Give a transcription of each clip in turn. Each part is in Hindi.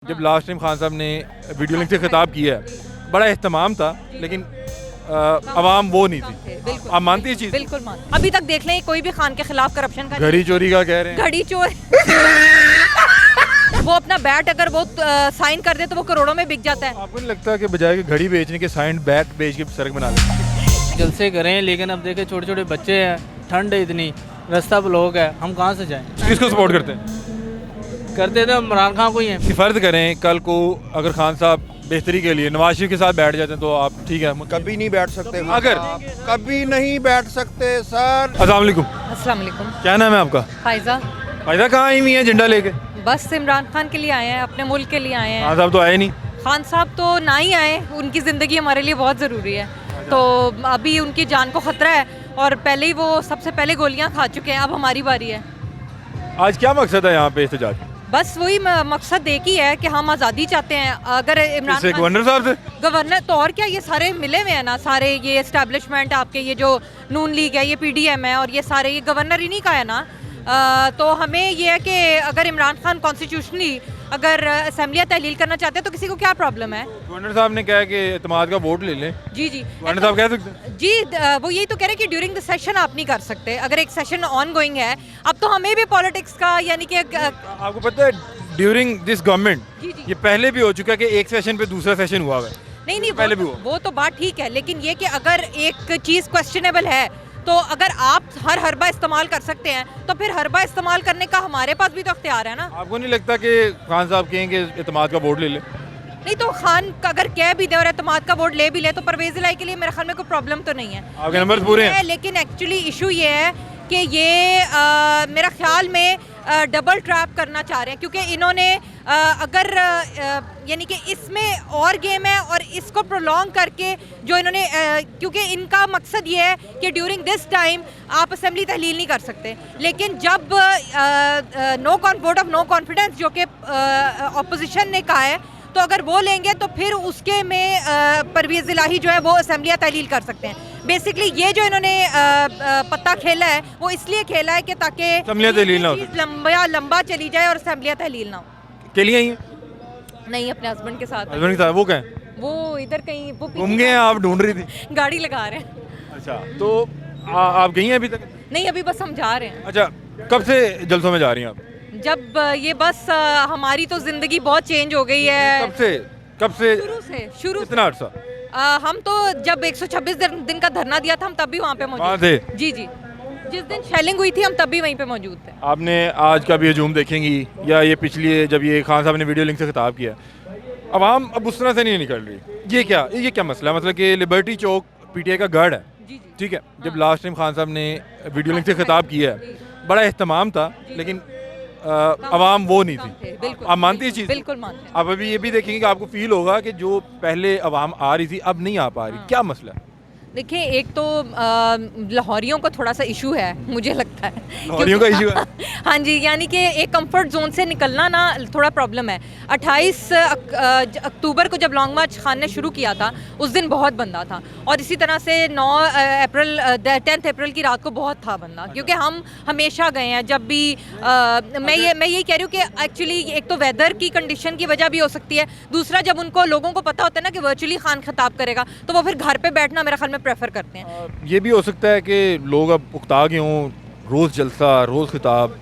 जब लास्ट टाइम खान साहब ने वीडियो लिंक से खिताब किया है, बड़ा एहतमाम था, लेकिन अवाम वो नहीं थी। आप मानती है चीज़? बिल्कुल मानती। अभी तक देख लें कोई भी खान के खिलाफ करप्शन का घड़ी चोरी का कह रहे हैं। घड़ी चोर वो अपना बैट अगर वो साइन कर दे तो वो करोड़ों में बिक जाता है। आपको नहीं लगता कि बजाय कि घड़ी बेचने के साइन बैट बेच के सड़क बना लें? जलसे करें, लेकिन अब देखें छोटे छोटे बच्चे हैं, ठंड है इतनी, रास्ता ब्लॉक है, हम कहाँ से जाएं? किसको सपोर्ट करते हैं? करते तो इमरान खान को ही हैं। फ़र्ज करें कल को अगर खान साहब बेहतरी के लिए नवाज शरीफ के साथ बैठ जाते हैं तो आप ठीक है? कभी नहीं बैठ सकते अगर कभी नहीं बैठ सकते सर। अस्सलाम वालेकुम, अस्सलाम वालेकुम। क्या नाम है आपका? फायजा। फायदा कहाँ आई हुई है झंडा लेके? बस इमरान खान के लिए आए हैं, अपने मुल्क के लिए आए हैं। खान साहब तो आए नहीं। खान साहब तो ना ही आए, उनकी ज़िंदगी हमारे लिए बहुत ज़रूरी है। तो अभी उनकी जान को ख़तरा है और पहले ही वो सबसे पहले गोलियां खा चुके हैं, अब हमारी बारी है। आज क्या मकसद है यहाँ पे एहतजाज? बस वही मकसद एक ही है कि हम आज़ादी चाहते हैं। अगर इमरान इससे खान गवर्नर साहब से? गवर्नर तो और क्या, ये सारे मिले हुए हैं ना, सारे ये एस्टेब्लिशमेंट आपके, ये जो नून लीग है, ये पीडीएम है, और ये सारे ये गवर्नर इन्हीं का है ना। तो हमें ये है कि अगर इमरान खान कॉन्स्टिट्यूशनली अगर असम्बलियाँ तहलील करना चाहते हैं तो किसी को क्या प्रॉब्लम है? गवर्नर साहब ने कहा कि एतमाद का वोट ले लें। जी जी, गवर्नर साहब कह सकते हैं? जी वो यही तो कह रहे हैं कि ड्यूरिंग द सेशन आप नहीं कर सकते। अगर एक सेशन ऑन गोइंग है, अब तो हमें भी पॉलिटिक्स का यानी कि आपको पता है ड्यूरिंग दिस गवर्नमेंट जी जी ये पहले भी हो चुका है कि एक सेशन पे दूसरा सेशन हुआ है। नहीं पहले भी हुआ। वो तो बात ठीक है, लेकिन ये कि अगर एक चीज़ क्वेश्चनेबल है तो अगर आप हर हरबा इस्तेमाल कर सकते हैं तो फिर हरबा इस्तेमाल करने का हमारे पास भी तो अख्तियार है ना। आपको नहीं लगता कि खान साहब कहेंगे एतमाद का वोट ले ले? नहीं तो खान अगर कह भी दे और एतमाद का वोट ले भी ले तो परवेज़ इलाही के लिए मेरे ख्याल में कोई प्रॉब्लम तो नहीं है। आपके नंबर पूरे हैं? लेकिन एक्चुअली इशू ये है कि ये मेरा ख्याल में डबल ट्रैप करना चाह रहे हैं, क्योंकि इन्होंने अगर यानी कि इसमें और गेम है और इसको प्रोलॉन्ग करके जो इन्होंने क्योंकि इनका मकसद ये है कि ड्यूरिंग दिस टाइम आप असेंबली तहलील नहीं कर सकते, लेकिन जब वोट ऑफ नो कॉन्फिडेंस जो कि अपोजिशन ने कहा है, तो अगर वो लेंगे तो फिर उसके में परवेज़ इलाही जो है वो असेंबलियाँ तहलील कर सकते हैं। बेसिकली ये जो इन्होंने पत्ता खेला है वो इसलिए खेला है कि ताकि असेंबलियाँ तहलील ना हो, लंबा चली जाए और असेंबलियाँ तहलील ना हो। के लिए ही नहीं, अपने हस्बैंड के साथ। हस्बैंड के साथ वो कहें? वो इधर कहीं वो घूम गए हैं, आप ढूंढ रही थी? गाड़ी लगा रहे हैं। अच्छा, तो आप गई हैं अभी तक? नहीं, अभी बस हम जा रहे हैं। अच्छा, कब से जलसों में जा रही हैं आप? जब ये बस हमारी तो जिंदगी बहुत चेंज हो गई है। कब से शुरू कितना अर्सा? हम तो जब 126 दिन का धरना दिया था हम तब भी वहाँ पे मौजूद थे। जी जी, जिस दिन शेलिंग हुई थी हम तब भी वहीं पे मौजूद थे। आपने आज का भी हजूम देखेंगी या ये पिछली जब ये खान साहब ने वीडियो लिंक से खिताब किया, अवाम अब उस तरह से नहीं निकल रही। ये क्या मसला है? मतलब कि लिबर्टी चौक पीटीआई का गढ़ है, ठीक है? जब लास्ट टाइम खान साहब ने वीडियो लिंक से खिताब किया है, बड़ा एहतमाम था, लेकिन अवाम वो नहीं थी। आप मानती है चीज़? बिल्कुल मानते हैं। आप अभी ये भी देखेंगे कि आपको फील होगा कि जो पहले अवाम आ रही थी अब नहीं आ पा रही। क्या मसला है? देखिए, एक तो लाहौरियों को थोड़ा सा इशू है, मुझे लगता है लाहौरियों का इशू है? हाँ जी, यानी कि एक कंफर्ट जोन से निकलना ना थोड़ा प्रॉब्लम है। 28 अक्टूबर को जब लॉन्ग मार्च खान ने शुरू किया था उस दिन बहुत बंदा था, और इसी तरह से 10 अप्रैल की रात को बहुत था बंदा, क्योंकि हम हमेशा गए हैं जब भी मैं यही कह रही हूँ कि एक्चुअली एक तो वेदर की कंडीशन की वजह भी हो सकती है, दूसरा जब उनको लोगों को पता होता है ना कि वर्चुअली खान खिताब करेगा तो वो फिर घर पे बैठना मेरे ख्याल में प्रेफर करते हैं। ये भी हो सकता है कि लोग अब उकता गए हों, रोज़ जलसा रोज़ खिताब।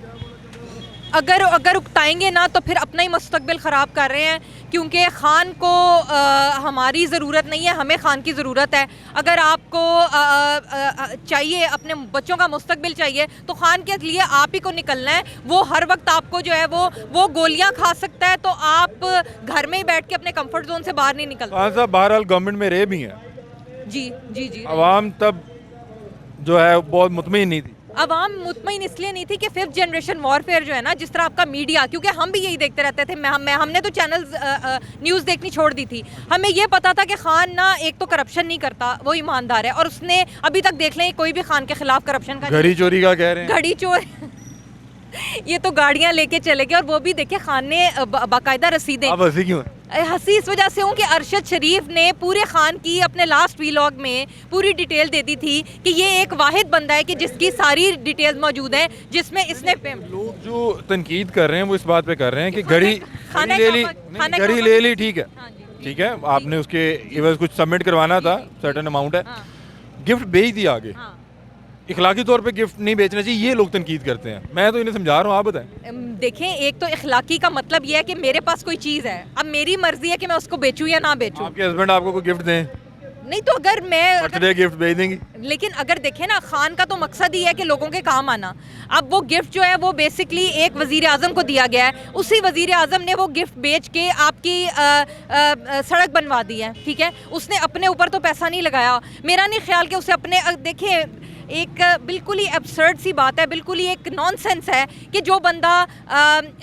अगर उकताएंगे ना तो फिर अपना ही मुस्तकबिल ख़राब कर रहे हैं, क्योंकि ख़ान को हमारी ज़रूरत नहीं है, हमें ख़ान की ज़रूरत है। अगर आपको चाहिए, अपने बच्चों का मुस्तकबिल चाहिए, तो ख़ान के लिए आप ही को निकलना है। वो हर वक्त आपको जो है वो गोलियां खा सकता है, तो आप घर में ही बैठ के अपने कंफर्ट जोन से बाहर नहीं निकल। खान साहब बहरहाल गवर्नमेंट में रहे भी हैं। जी जी जी, अवाम तब जो है बहुत मुतमईन नहीं थी। अवाम मुतमईन इसलिए नहीं थी कि 5th जनरेशन वॉरफेयर जो है ना, जिस तरह आपका मीडिया, क्योंकि हम भी यही देखते रहते थे, हमने तो चैनल्स न्यूज़ देखनी छोड़ दी थी। हमें ये पता था कि खान ना एक तो करप्शन नहीं करता, वो ईमानदार है, और उसने अभी तक देख लें कोई भी खान के खिलाफ करप्शन का घड़ी चोरी का कह रहे हैं? घड़ी चोर ये तो गाड़ियाँ लेके चले गए, और वो भी देखिए खान ने बाकायदा रसीदें। आप हंसी क्यों है? हंसी इस वजह से हूँ कि अरशद शरीफ ने पूरे खान की अपने लास्ट वीलॉग में पूरी डिटेल दे दी थी कि ये एक वाहिद बंदा है कि जिसकी सारी डिटेल्स मौजूद हैं, जिसमें इसने लोग जो तनकीद कर रहे हैं वो इस बात पे कर रहे हैं कि घड़ी खाना ले ली, खाना घड़ी ले ली, ठीक है, हाँ जी, ठीक है, आपने उसके एवज कुछ सबमिट करवाना था, सर्टेन अमाउंट है, हाँ, गिफ्ट भेज दिया आगे, हाँ। इखलाकी तौर पे गिफ्ट नहीं बेचना चाहिए, ये लोग तनकीद करते हैं। मैं तो इन्हें समझा रहा हूँ, आप बताएं। देखें, एक तो इखलाकी का मतलब ये है कि मेरे पास कोई चीज़ है, अब मेरी मर्जी है कि मैं उसको बेचूं या ना बेचूं। आपके हस्बैंड आपको कोई गिफ्ट दें, नहीं तो अगर मैं बर्थडे गिफ्ट भेज देंगी। लेकिन अगर देखें ना, खान का तो मकसद ही है कि लोगों के काम आना। अब वो गिफ्ट जो है वो बेसिकली एक वज़ीर आज़म को दिया गया है, उसी वज़ीर आज़म ने वो गिफ्ट बेच के आपकी सड़क बनवा दी है, ठीक है, उसने अपने ऊपर तो पैसा नहीं लगाया। मेरा नहीं ख्याल कि उसे अपने देखिए, एक बिल्कुल ही एब्सर्ड सी बात है, बिल्कुल ही एक नॉनसेंस है कि जो बंदा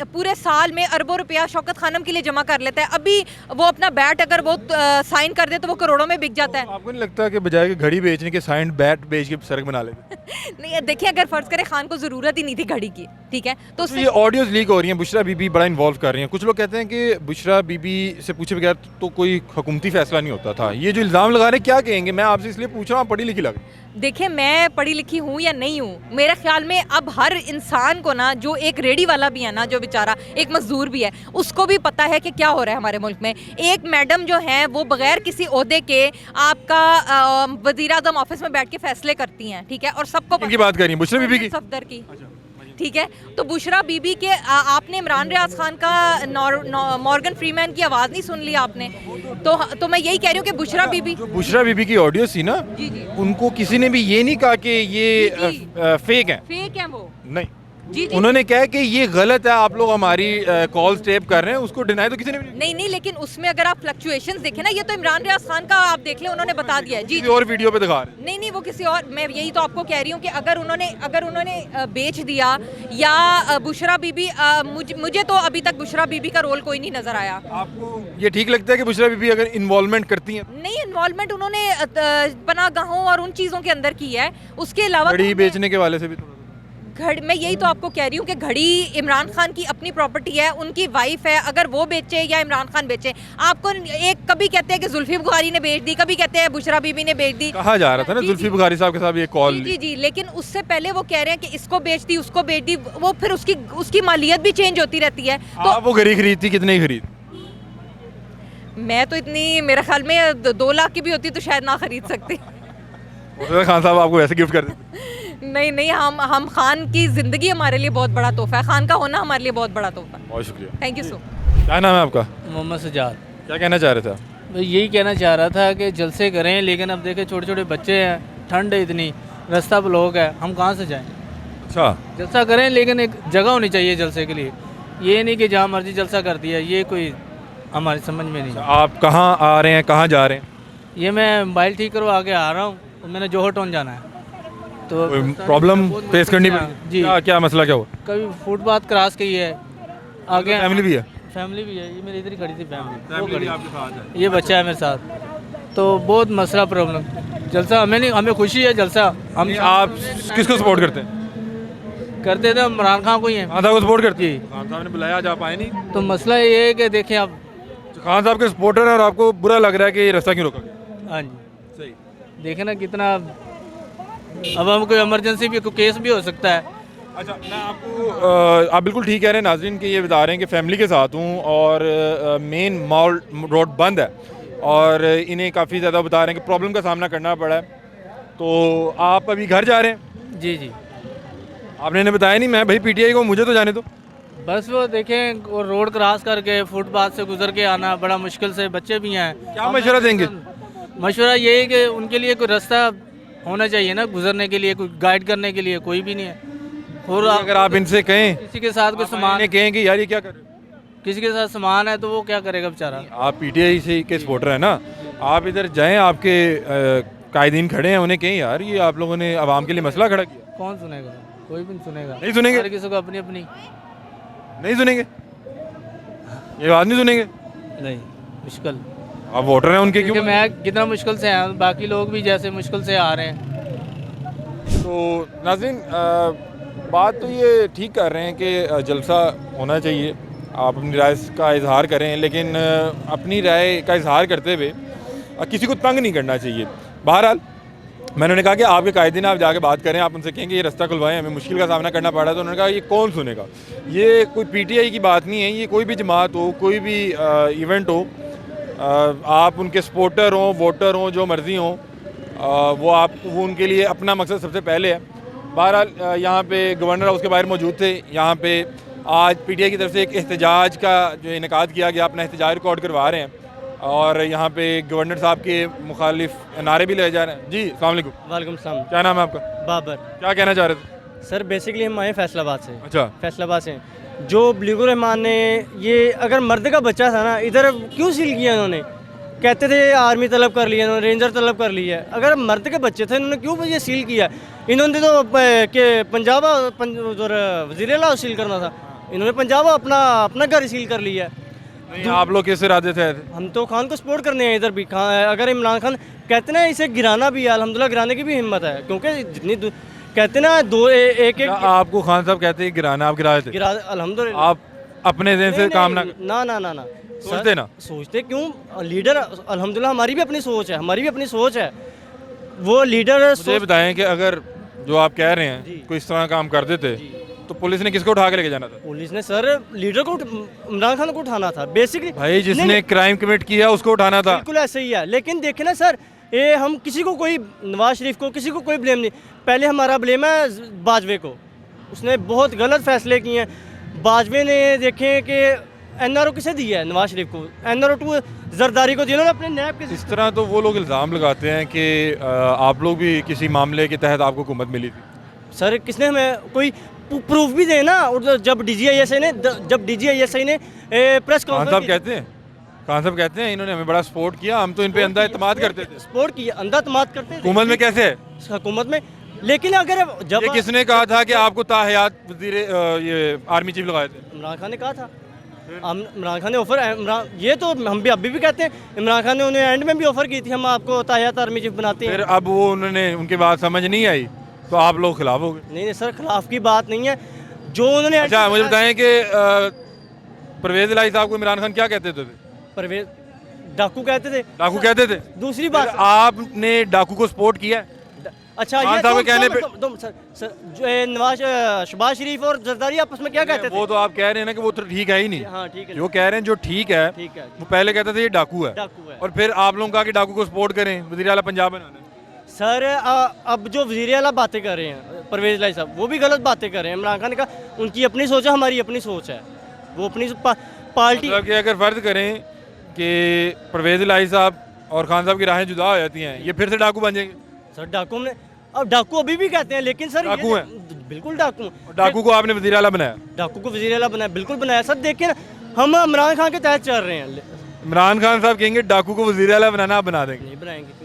पूरे साल में अरबों रुपया शौकत खानम के लिए जमा कर लेता है, अभी वो अपना बैट अगर वो साइन कर दे तो वो करोड़ों में बिक जाता है। आपको नहीं लगता कि बजाय कि घड़ी बेचने के साइन बैट बेच के सड़क बना लेते? नहीं, देखिए, अगर फर्ज करें खान को ज़रूरत ही नहीं थी घड़ी की, ठीक है, तो तो ये ऑडियोज लीक हो रही हैं, बुशरा बीबी बड़ा इन्वॉल्व कर रही हैं। कुछ लोग कहते हैं कि बुशरा बीबी से पूछे बगैर तो कोई हुकूमती फैसला नहीं होता था। ये जो इल्ज़ाम लगा रहे हैं, क्या कहेंगे? मैं आपसे इसलिए पूछ रहा हूँ, आप पढ़ी लिखी लग रही हैं। देखिए, मैं पढ़ी लिखी हूँ या नहीं हूँ, मेरे ख्याल में अब हर इंसान को ना, जो एक रेडी वाला भी है ना, जो बेचारा एक मजदूर भी है, उसको भी पता है कि क्या हो रहा है हमारे मुल्क में। एक मैडम जो है वो बगैर किसी ओहदे के आपका वज़ीर आज़म ऑफिस में बैठ के फैसले करती हैं, ठीक है, और सबको इनकी बात कर रही हैं, बुशरा बीबी की? सफदर की, ठीक है। तो बुशरा बीबी के आपने इमरान रियाज खान का मॉर्गन फ्रीमैन की आवाज़ नहीं सुन ली आपने? तो मैं यही कह रही हूँ कि बुशरा बीबी, जो बुशरा बीबी की ऑडियो थी ना, जी जी, उनको किसी ने भी ये नहीं कहा कि ये जी, फेक है, फेक है वो, नहीं, जी जी, उन्होंने कहा कि ये गलत है, आप लोग हमारी कॉल्स टेप कर रहे हैं, उसको डिनाई तो किसी ने भी नहीं। नहीं, लेकिन उसमें अगर आप फ्लक्चुएशंस देखें ना, ये तो इमरान रियाज खान का आप देख लें, उन्होंने बता दिया है, जी किसी और वीडियो पे दिखा रहे हैं। नहीं, वो किसी और, मैं यही तो आपको कह रही हूँ कि अगर उन्होंने बेच दिया या बुशरा बीबी, मुझे तो अभी तक बुशरा बीबी का रोल कोई नहीं नजर आया। आपको ये ठीक लगता है कि बुशरा बीबी अगर इन्वॉल्वमेंट करती हैं? नहीं, इन्वॉल्वमेंट उन्होंने पनाहगाहों और उन चीज़ों के अंदर की है, उसके अलावा घड़ी बेचने के वाले से भी मैं यही तो आपको कह रही हूँ कि घड़ी इमरान खान की अपनी प्रॉपर्टी है, उनकी वाइफ है, अगर वो बेचे या इमरान खान बेचे, आपको एक कभी कहते हैं कि जुल्फी बुखारी ने बेच दी, कभी कहते हैं बुशरा बीबी ने बेच दी, कहा जा रहा था ना जी, जुल्फी जी। बुखारी साहब के साथ ये कॉल। जी जी, लेकिन उससे पहले वो कह रहे हैं कि इसको बेच दी, उसको बेच दी, वो फिर उसकी मालियत भी चेंज होती रहती है। तो आप वो घड़ी खरीदती, कितने की खरीद? मैं तो इतनी, मेरे ख्याल में 2 लाख की भी होती तो शायद ना खरीद सकती। खान साहब आपको वैसे गिफ्ट कर देते? नहीं, हम खान की ज़िंदगी हमारे लिए बहुत बड़ा तोहफा है, खान का होना हमारे लिए बहुत बड़ा तोहफा है। बहुत शुक्रिया। Thank you so. क्या नाम है आपका? मोहम्मद सजाद। क्या कहना चाह रहे थे आप? मैं यही कहना चाह रहा था कि जलसे करें, लेकिन अब देखें छोटे छोटे बच्चे हैं, ठंड है इतनी, रास्ता ब्लॉक है, हम कहाँ से जाएं? अच्छा, जलसा करें लेकिन एक जगह होनी चाहिए जलसे के लिए, ये नहीं कि जहाँ मर्जी जलसा कर दिया, ये कोई हमारी समझ में नहीं है। आप कहाँ आ रहे हैं, कहाँ जा रहे हैं? ये मैं मोबाइल ठीक करवा के आ रहा हूँ, तो मैंने जोहर टाउन जाना है, तो कोई प्रॉब्लम फेस करनी पड़ी? जी, क्या मसला क्या हुआ? कभी फुटपाथ क्रॉस की है, आगे फैमिली भी है? फैमिली भी है, ये मेरी इधर ही खड़ी थी फैमिली, वो फैमिली भी खड़ी, आपके साथ है? ये बच्चा है मेरे साथ, तो बहुत मसला प्रॉब्लम। जलसा हमें नहीं, हमें खुशी है जलसा, हम आप किसको सपोर्ट करते हैं? करते थे, इमरान खान को ही है। खान साहब को सपोर्ट करते जी। हैं? खान साहब ने बुलाया, आज आप आए नहीं? तो मसला ये है कि देखें आप, खान साहब के सपोर्टर हैं और आपको बुरा लग रहा है कि ये रास्ता क्यों रोका गया? हाँ जी, सही। देखें ना कितना, अब हम कोई इमरजेंसी भी, कोई केस भी हो सकता है। अच्छा, मैं आपको आप बिल्कुल ठीक कह रहे हैं नाज़रीन कि ये बता रहे हैं कि फैमिली के साथ हूँ और मेन मॉल रोड बंद है और इन्हें काफ़ी ज़्यादा बता रहे हैं कि प्रॉब्लम का सामना करना पड़ा है। तो आप अभी घर जा रहे हैं? जी जी, आपने इन्हें बताया नहीं? मैं भाई पीटीआई को, मुझे तो जाने दो। बस वो देखें, वो रोड क्रॉस करके फुटपाथ से गुजर के आना बड़ा मुश्किल से, बच्चे भी हैं। क्या मशवरा देंगे? मशवरा ये है कि उनके लिए कोई रास्ता होना चाहिए ना, गुजरने के लिए, कोई गाइड करने के लिए कोई भी नहीं है। और अगर आप इनसे कहें, किसी के साथ कोई सामान, इन्हें कहें कि यार ये क्या कर रहे हो, किसी के साथ सामान है तो वो क्या करेगा बेचारा? आप पीटीआई से के सपोर्टर हैं ना, आप इधर जाएं, आपके कायदीन खड़े हैं, उन्हें कहें यार ये आप लोगों ने आवाम के लिए मसला खड़ा किया। कौन सुनेगा? कोई भी नहीं सुनेगा। नहीं सुनेंगे? हर किसी को अपनी अपनी, नहीं सुनेंगे, ये बात नहीं सुनेंगे। नहीं, मुश्किल। आप वोटर हैं उनके, क्योंकि क्यों? मैं कितना मुश्किल से आया, बाकी लोग भी जैसे मुश्किल से आ रहे हैं। तो नाज़रीन, बात तो ये ठीक कर रहे हैं कि जलसा होना चाहिए। आप अपनी राय का इजहार करें, लेकिन अपनी राय का इजहार करते हुए किसी को तंग नहीं करना चाहिए। बहरहाल मैंने उन्हें कहा कि आपके कायदीन आप जाके बात करें, आप उनसे कहें कि ये रास्ता खुलवाएं, हमें मुश्किल का सामना करना पड़ रहा है। तो उन्होंने कहा ये कौन सुनेगा, ये कोई पीटीआई की बात नहीं है, ये कोई भी जमात हो, कोई भी इवेंट हो, आप उनके सपोर्टर हों, वोटर हों, जो मर्ज़ी हों, वो उनके लिए अपना मकसद सबसे पहले है। बहरहाल यहाँ पे गवर्नर हाउस के बाहर मौजूद थे। यहाँ पे आज पीटीआई की तरफ से एक एहतजाज का जो इनेकाद किया गया, अपना एहतजाज रिकॉर्ड करवा रहे हैं और यहाँ पे गवर्नर साहब के मुखालिफ नारे भी लगाए जा रहे हैं। जी अस्सलाम वालेकुम। वालेकुम सलाम। क्या नाम है आपका? बाबर। क्या कहना चाह रहे थे? सर बेसिकली हम आए फैसलाबाद से। अच्छा। फैसलाबाद से जो बलीगुर रहमान ने ये अगर मर्द का बच्चा था ना, इधर क्यों सील किया इन्होंने? कहते थे आर्मी तलब कर लिया इन्होंने, रेंजर तलब कर लिया है। अगर मर्द के बच्चे थे इन्होंने क्यों ये सील किया? इन्होंने तो कि पंजाब उधर वज़ीर-ए-आला सील करना था, इन्होंने पंजाब अपना घर सील कर लिया है। नहीं, आप लोग किस इरादे से आए थे? हम तो खान को सपोर्ट करने हैं इधर भी। अगर इमरान खान कहते ना इसे गिराना भी है, अल्हम्दुलिल्लाह गिराने की भी हिम्मत है, क्योंकि जितनी कहते ना एक क्या आपको खान साहब कहते हैं गिराना, आप गिराए थे? गिरा अल्हम्दुलिल्लाह। आप अपने दिन से काम ना ना सोचते ना? सोचते क्यों? लीडर अल्हम्दुलिल्लाह हमारी भी अपनी सोच है, हमारी भी अपनी सोच है। वो लीडर मुझे बताएं कि अगर जो आप कह रहे हैं कोई इस तरह काम कर देते तो पुलिस ने किसको उठा के लेके जाना था? पुलिस ने सर लीडर को इमरान खान को उठाना था बेसिकली। भाई जिसने क्राइम कमिट किया उसको उठाना था। बिल्कुल ऐसे ही है, लेकिन देखे ना सर, ये हम किसी को कोई नवाज शरीफ को किसी को कोई ब्लेम नहीं। पहले हमारा ब्लेम है बाजवे को, उसने बहुत गलत फैसले किए हैं। बाजवे ने देखें कि एनआरओ किसे दिया है? नवाज शरीफ को। एनआरओ 2 जरदारी को दिया अपने नैब के। इस तरह तो वो लोग इल्ज़ाम लगाते हैं कि आप लोग भी किसी मामले के तहत आपको हुकूमत मिली थी। सर किसने हमें कोई प्रूफ भी देना? और जब डीजीआईएसआई ने प्रेस खान साहब कहते हैं इन्होंने हमें बड़ा सपोर्ट किया, हम तो इन पे अंधा एतमाद करते थे। सपोर्ट किया, अंधा एतमाद करते थे हुकूमत में कैसे है? हुकूमत में। लेकिन अगर जब ये किसने कहा था कि आपको ताहयात वज़ीर ये आर्मी चीफ लगाए थे? इमरान खान ने कहा था। इमरान खान ने ऑफर, ये तो हम भी अभी भी कहते हैं, इमरान खान ने उन्हें एंड में भी ऑफर की थी, हम आपको ताहयात आर्मी चीफ बनाते हैं। फिर अब वो उन्होंने उनकी बात समझ नहीं आई तो आप लोग खिलाफ हो गए? नहीं सर, खिलाफ की बात नहीं है जो उन्होंने। अच्छा मुझे बताएं कि परवेज इलाही साहब को इमरान खान क्या कहते थे? परवेज डाकू कहते थे। डाकू कहते थे। दूसरी बात, आपने डाकू को सपोर्ट किया है? अच्छा ये साहब के कहने पे सर जो नवाज शहबाज शरीफ और जरदारी आपस में क्या कहते थे? वो तो आप कह रहे हैं ना कि वो तो ठीक है ही नहीं। हाँ ठीक है, जो कह रहे हैं जो ठीक है वो पहले कहते थे ये डाकू है, और फिर आप लोग कहा कि डाकू को सपोर्ट करें, वज़ीर आला पंजाब बनाना। सर अब जो वज़ीर आला बातें कर रहे हैं परवेज इलाही साहब, वो भी गलत बातें कर रहे हैं। इमरान खान का उनकी अपनी सोच है, हमारी अपनी सोच है, वो अपनी पार्टी। मतलब कि अगर फर्ज करें कि परवेज इलाही साहब और खान साहब की राहें जुदा हो जाती हैं, ये फिर से डाकू बन जाएंगे? सर डाकू में, अब डाकू अभी भी कहते हैं, लेकिन सर डाकू हैं? बिल्कुल डाकू। डाकू को आपने वज़ीर आला बनाया? डाकू को वज़ीर आला बनाया, बिल्कुल बनाया सर। देखिए ना, हम इमरान खान के तहत चल रहे हैं। इमरान खान साहब कहेंगे डाकू को वज़ीर आला बनाना, आप बना देंगे? नहीं बनाएंगे।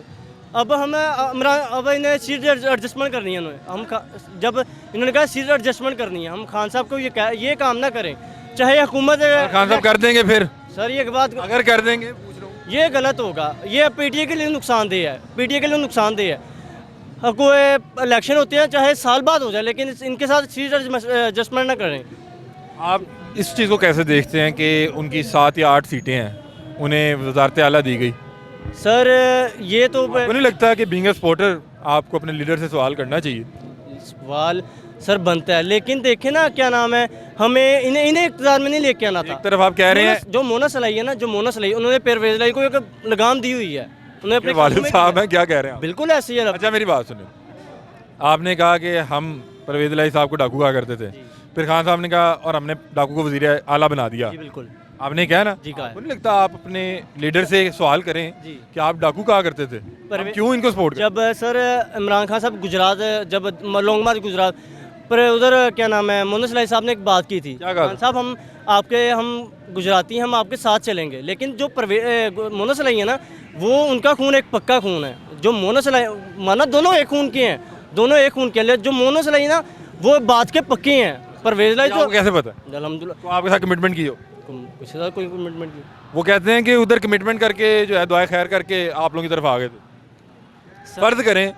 अब हमें अब इन्हें सीट एडजस्टमेंट करनी है उन्होंने। जब इन्होंने कहा सीट एडजस्टमेंट करनी है, हम खान साहब को ये काम ना करें, चाहे हुकूमत। खान साहब कर देंगे फिर? सर ये बात अगर कर देंगे, पूछ रहा हूं। ये गलत होगा, ये पीटीए के लिए नुकसानदेह है, पीटीए के लिए नुकसानदेह है। कोई इलेक्शन होते हैं चाहे साल बाद हो जाए, लेकिन इनके साथ सीट एडजस्टमेंट ना करें। आप इस चीज़ को कैसे देखते हैं कि उनकी 7 या 8 सीटें हैं, उन्हें वज़ारत आला दी गई? सर ये तो आपको नहीं लगता कि बीइंग अ सपोर्टर आपको अपने लीडर से सवाल करना चाहिए? सवाल सर बनता है, लेकिन देखे ना क्या नाम है, हमें इन्हें इक़्तिदार में नहीं लेके आना था। एक तरफ आप कह रहे हैं जो मोना सलाई है ना, जो मोना सलाई उन्होंने परवेज इलाही को एक लगाम दी हुई है, उन्होंने अपने वालिद साहब हैं, क्या कह रहे हैं आप? बिल्कुल ऐसे ही है। अच्छा मेरी बात सुनिए, आपने कहा कि हम परवेज इलाही साहब को डाकू कहा करते थे, फिर खान साहब ने कहा और हमने डाकू को वज़ीर आला बना दिया। बिल्कुल आपने क्या ना जी कहा। नहीं लगता आप अपने लीडर से सवाल करें कि आप डाकू कहा करते थे, क्यों इनको सपोर्ट? जब सर इमरान खान साहब गुजरात, जब लोंगमार्च गुजरात पर उधर क्या नाम है, मोहम्मद सलाई साहब ने एक बात की थी, खान साहब हम गुजराती, हम आपके साथ चलेंगे। लेकिन जो मोहम्मद सलाई है ना, वो उनका खून एक पक्का खून है। जो मोहम्मद सलाई माना दोनों एक खून के हैं, दोनों एक खून के, जो मोहम्मद सलाई ना वो बात के पक्के हैं। परवेज इलाही तो कैसे पता? अल्हम्दुलिल्लाह। तो आपके साथ कमिटमेंट की हो? कुछ कोई कमिटमेंट की। वो कहते हैं कि उधर कमिटमेंट करके जो है दुआ खैर करके आप लोगों की तरफ आ गए थे। फर्ज करें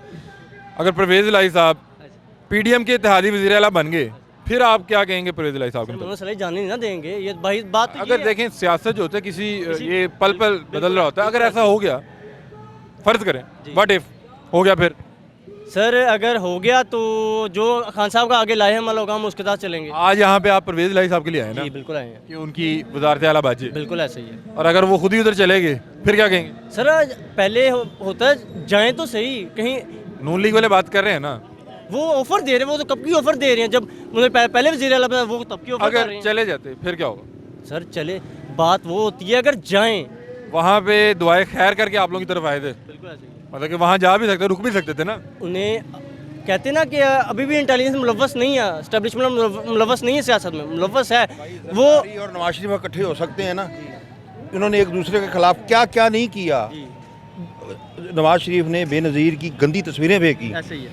अगर परवेज इलाही साहब पीडीएम के इत्तेहादी वज़ीर आला बन गए फिर आप क्या कहेंगे परवेज इलाही साहब के मतलब? मोहम्मद सलाही जाने नहीं ना देंगे, ये भाई बात तो ये अगर है। देखें सियासत जो होता है किसी ये पल पल बदल रहा होता है, अगर ऐसा हो गया, फर्ज करें व्हाट इफ हो गया, फिर सर अगर हो गया तो जो खान साहब का आगे लाए हैं हम लोग, हम उसके साथ चलेंगे। आज यहाँ पे आप परवेज इलाही साहब के लिए आए ना जी बिल्कुल आए हैं, कि उनकी वजारत आला बाजी, बिल्कुल ऐसे ही है। और अगर वो खुद ही उधर चले गए फिर क्या कहेंगे? सर पहले होता है जाएं तो सही कहीं, नून लीग वाले बात कर रहे हैं ना, वो ऑफर दे रहे हैं, वो तो कब की ऑफर दे रहे हैं, जब उन्होंने पहले वज़ीर आला था वो तब की ऑफर कर अगर रहे हैं। चले जाते फिर क्या होगा? सर चले, बात वो होती है अगर जाएं, वहाँ पे दुआएं खैर करके आप लोगों की तरफ आए थे, बिल्कुल ऐसे ही। मतलब कि वहाँ जा भी सकते, रुक भी सकते थे ना। उन्हें कहते ना कि अभी भी इंटेलिजेंस मुलव्वस नहीं है, एस्टेब्लिशमेंट मुलव्वस नहीं है, सियासत में मुलव्वस है वो। जरदारी और नवाज शरीफ इकट्ठे हो सकते हैं ना, इन्होंने एक दूसरे के खिलाफ क्या क्या नहीं किया। नवाज शरीफ ने बेनज़ीर की गंदी तस्वीरें फेंकी, ऐसे ही है,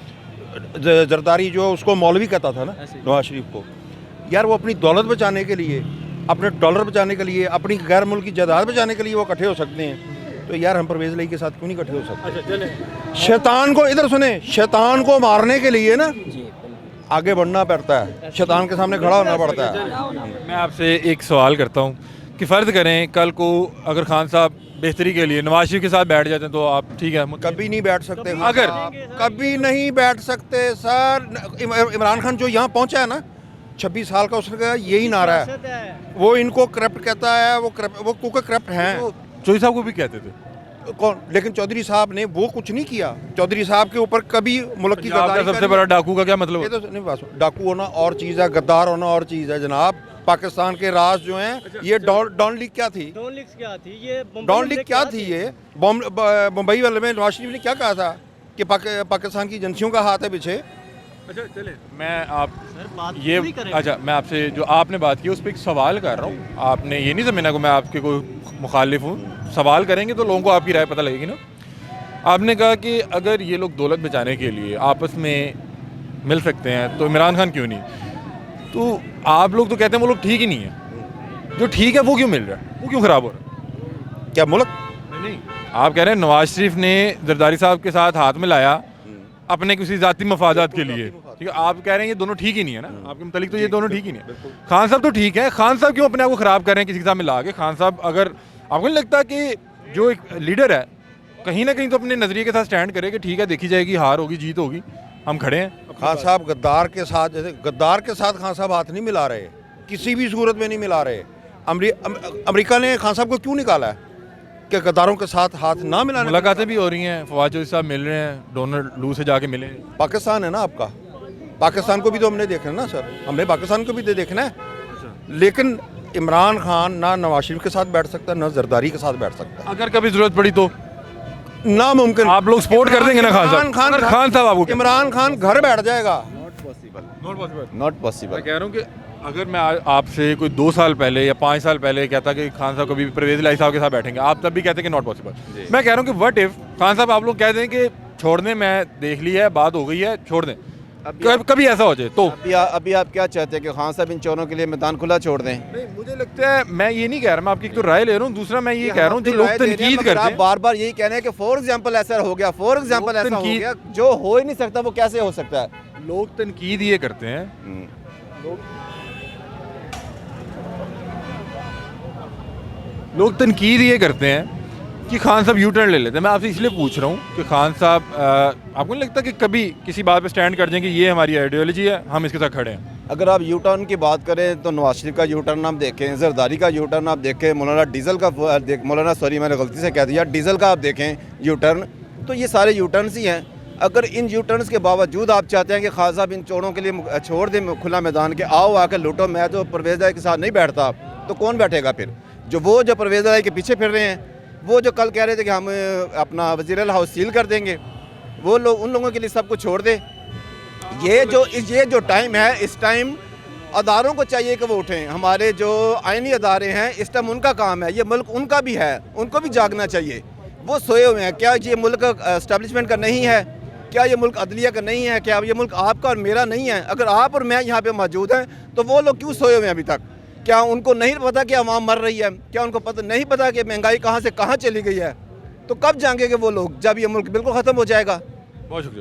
जरदारी जो उसको मौलवी कहता था ना नवाज शरीफ को, यार वो अपनी दौलत बचाने के लिए, अपने डॉलर बचाने के लिए, अपनी गैर मुल्क की जायदाद बचाने के लिए वो इकट्ठे हो सकते हैं, तो यार हम परवेज इलाही के साथ क्यों नहीं इकट्ठे हो सकते? शैतान को इधर सुने, शैतान को मारने के लिए ना आगे बढ़ना पड़ता है, शैतान के सामने खड़ा होना पड़ता है। मैं आपसे एक सवाल करता हूँ कि फ़र्ज़ करें कल को अगर खान साहब बेहतरी के लिए नवाज शरीफ के साथ बैठ जाते हैं तो आप ठीक है? कभी नहीं बैठ सकते अगर- कभी नहीं बैठ सकते सर। इमरान खान जो यहाँ पहुँचा है ना, 26 साल का, उसका यही नारा है, वो इनको करप्ट कहता है, वो क्योंकि करप्ट हैं। चौधरी साहब को भी कहते थे कौन? लेकिन चौधरी साहब ने वो कुछ नहीं किया। चौधरी साहब के ऊपर कभी मुल्क की आपका गद्दारी सबसे करी- बड़ा डाकू का क्या मतलब ये है? तो नहीं, बस डाकू होना और चीज़ है, गद्दार होना और चीज़ है जनाब। पाकिस्तान के राज जो हैं, ये डॉन लीग क्या थी? डॉन लीग क्या थी ये? डॉन लीग क्या थी ये? मुंबई वाले में नवाज शरीफ ने क्या कहा था कि पाकिस्तान की एजेंसियों का हाथ है पीछे। अच्छा चले, मैं आप सर बात ये पूरी करें। अच्छा मैं आपसे जो आपने बात की उस पर एक सवाल कर रहा हूँ, आपने ये नहीं समझना कि मैं आपके कोई मुखालिफ हूँ। सवाल करेंगे तो लोगों को आपकी राय पता लगेगी ना। आपने कहा कि अगर ये लोग दौलत बचाने के लिए आपस में मिल सकते हैं तो इमरान खान क्यों नहीं? तो आप लोग तो कहते हैं वो लोग ठीक ही नहीं है, जो ठीक है वो क्यों मिल रहा है, वो क्यों ख़राब हो रहा है? क्या मुल्क? नहीं, आप कह रहे हैं नवाज शरीफ ने जरदारी साहब के साथ हाथ मिलाया अपने किसी ज़ाती मफादात के लिए, ठीक है? आप कह रहे हैं ये दोनों ठीक ही नहीं है ना, आपके मुतालिक तो ये दोनों ठीक ही नहीं है। खान साहब तो ठीक है, खान साहब क्यों अपने आप को ख़राब कर रहे हैं किसी के साथ मिला के? खान साहब, अगर आपको नहीं लगता कि जो एक लीडर है कहीं ना कहीं तो अपने नज़रिए के साथ स्टैंड करे कि ठीक है देखी जाएगी, हार होगी जीत होगी, हम खड़े हैं? खान साहब गद्दार के साथ, जैसे गद्दार के साथ खान साहब हाथ नहीं मिला रहे, किसी भी सूरत में नहीं मिला रहे। अमेरिका ने खान साहब को क्यों निकाला है कि गद्दारों के साथ हाथ ना मिलाने? मुलाकातें भी हो रही हैं, फवाद चौधरी साहब मिल रहे हैं, डोनाल्ड लू से जाके मिले। पाकिस्तान है ना आपका, पाकिस्तान को भी तो हमने देखना है ना सर, हमने पाकिस्तान को भी तो देखना है। लेकिन इमरान खान ना नवाज शरीफ के साथ बैठ सकता, ना जरदारी के साथ बैठ सकता, अगर कभी ज़रूरत पड़ी तो नामुमकिन। आप लोग सपोर्ट कर देंगे ना खान साहब? अगर खान साहब आपको इमरान खान घर बैठ जाएगा। Not possible. मैं कह रहा हूँ कि अगर मैं आपसे कोई 2 साल पहले या 5 साल पहले कहता कि खान साहब कभी भी परवेज इलाही साहब के साथ बैठेंगे, आप तब भी कहते कि नॉट पॉसिबल। मैं कह रहा हूँ कि व्हाट इफ खान साहब आप लोग कह दें कि छोड़ दें, मैं देख लिया है, बात हो गई है, छोड़ दें, कभी ऐसा हो जाए तो? अभी आप क्या चाहते हैं कि खान साहब इन चोरों के लिए मैदान खुला छोड़ दें? नहीं, मुझे लगता है, मैं ये नहीं कह रहा, मैं आपकी एक तो राय ले रहा हूँ, दूसरा मैं ये कह रहा हूँ जो लोग तनकीद करते आप हैं, बार बार यही कह रहे हैं कि फॉर एग्जांपल ऐसा हो गया, फॉर एग्जांपल ऐसा हो गया, जो हो ही नहीं सकता वो कैसे हो सकता है? लोग तनकीद ये करते हैं, लोग तनकीद ये करते हैं कि खान साहब यू टर्न ले लेते हैं। मैं आपसे इसलिए पूछ रहा हूँ कि खान साहब आपको नहीं लगता कि कभी किसी बात पे स्टैंड कर जाएंगे, ये हमारी आइडियोलॉजी है, हम इसके साथ खड़े हैं? अगर आप यू टर्न की बात करें तो नवाज शरीफ का यू टर्न आप देखें, जरदारी का यू टर्न आप देखें, मैंने गलती से कह दिया, डीजल का आप देखें यू टर्न, तो ये सारे यू टर्न्स ही हैं। अगर इन यू टर्न्स के बावजूद आप चाहते हैं कि खान साहब इन चोरों के लिए छोड़ दें खुला मैदान के, आओ आकर लूटो, मैं तो परवेज इलाही के साथ नहीं बैठता, तो कौन बैठेगा फिर? जो परवेज इलाही के पीछे फिर रहे हैं, वो जो कल कह रहे थे कि हम अपना वज़ीर हाउस सील कर देंगे, वो लोग, उन लोगों के लिए सब कुछ छोड़ दे। ये जो टाइम है, इस टाइम अदारों को चाहिए कि वो उठें। हमारे जो आइनी अदारे हैं, इस टाइम उनका काम है, ये मुल्क उनका भी है, उनको भी जागना चाहिए। वो सोए हुए हैं। क्या ये मुल्क एस्टेब्लिशमेंट का नहीं है? क्या ये मुल्क अदलिया का नहीं है? क्या ये मुल्क आपका और मेरा नहीं है? अगर आप और मैं यहाँ पे मौजूद हैं तो वो लोग क्यों सोए हुए हैं अभी तक? क्या उनको नहीं पता कि अवाम मर रही है? क्या उनको पता नहीं पता कि महंगाई कहाँ से कहाँ चली गई है? तो कब जाएंगे कि वो लोग, जब ये मुल्क बिल्कुल ख़त्म हो जाएगा? बहुत शुक्रिया।